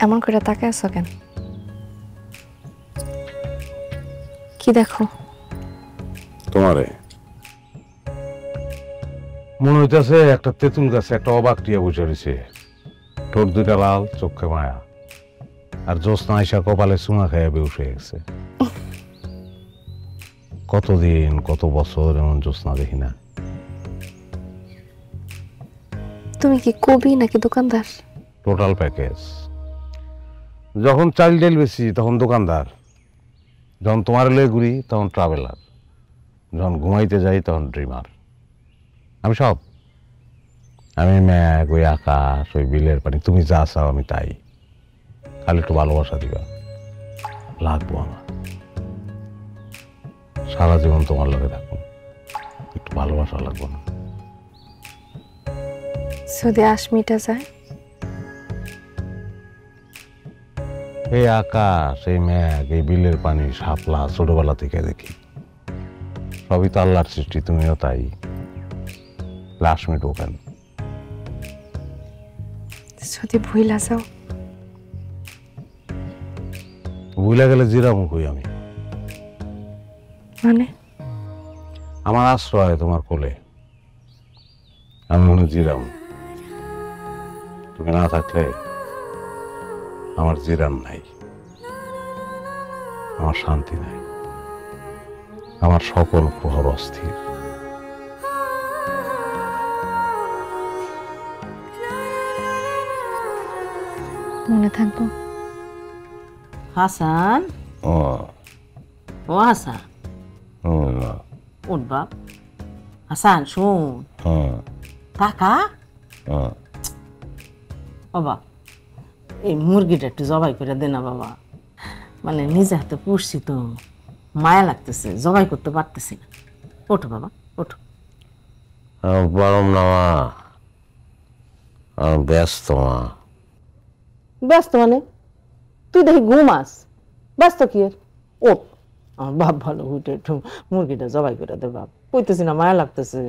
এমন করে তাকায় আছো কেন? কি দেখো? তোমারে মনে হইতেছে একটা তেঁতুল গাছে একটা অবাক টিয়া বসে রয়েছে, ঠোঁট দুইটা লাল, চোখে মায়া, আর জ্যোৎস্না আইসা কপালে চুমা খাইয়া বেউস হয়ে গেছে। কতদিন কত বছর এমন জ্যোৎস্না দেখি না। তুমি কি কবি নাকি দোকানদার? Total package. যখন চাল ডাল বেশি তখন দোকানদার, যখন তোমার লয়ে ঘুরি তখন ট্রাভেলার, যখন ঘুমাইতে যাই তখন ড্রিমার। আমি সব। আমি ম্যাঘ, ওই আকাশ, ওই বিলের পানি, তুমি যা চাও আমি তাই। খালি একটু ভালোবাসা দিবা, লাগবো আমার। সারা জীবন তোমার লগে থাকুন, একটু ভালোবাসা লাগবো না? যদি আশমিটা যায়? এই আকাশ, এই মেঘ, এই বিলের পানি, শাপলা ছোটবেলা থেকে দেখি। সবই তো আল্লাহর সৃষ্টি, তুমিও তাই। লাশ মিটো কেন? যদি ভুইলা যাও? ভুলে গেলে জিরামু কই আমি? মানে? আমার আশ্রয় তোমার কোলে, আমি মনে জিরাম। তুমি না থাকলে আমার জিরাম নাই, আমার শান্তি নাই, আমার সকল প্রহর অস্থির। মনে থাকবো? হাসান, ও ও হাসান, না, উঠ বাপ। হাসান শোন, কাকা, ও বাপ, এই মুরগিটা একটু জবাই করে দে না বাবা। মানে নিজে হাতে পুষছি তো, মায়া লাগতেছে, জবাই করতে পারতেছি না। ওঠো বাবা, ওঠো। পারম না মা, আমি ব্যস্ত মা। ব্যস্ত মানে? তুই দেখি ঘুমাস, ব্যস্ত কি এর? ওঠ, আমার বাপ ভালো, উঠে একটু মুরগিটা জবাই করে দে বাপ। কইতেছি না, মায়া লাগতেছে।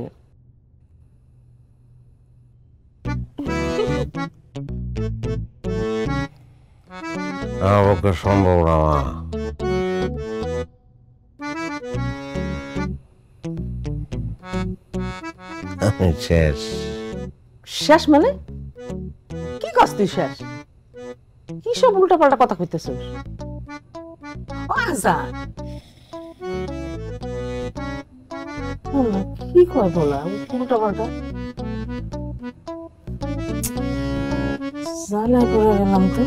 আমার পক্ষে সম্ভব না মা। আমি শেষ। শেষ মানে? কি কস তুই শেষ? কি সব উল্টা পাল্টা কথা কইতেছিস? ও হাসান, বলা, কি কয় বলা উল্টা পাল্টা? জ্বালায় পড়ে গেলাম তো।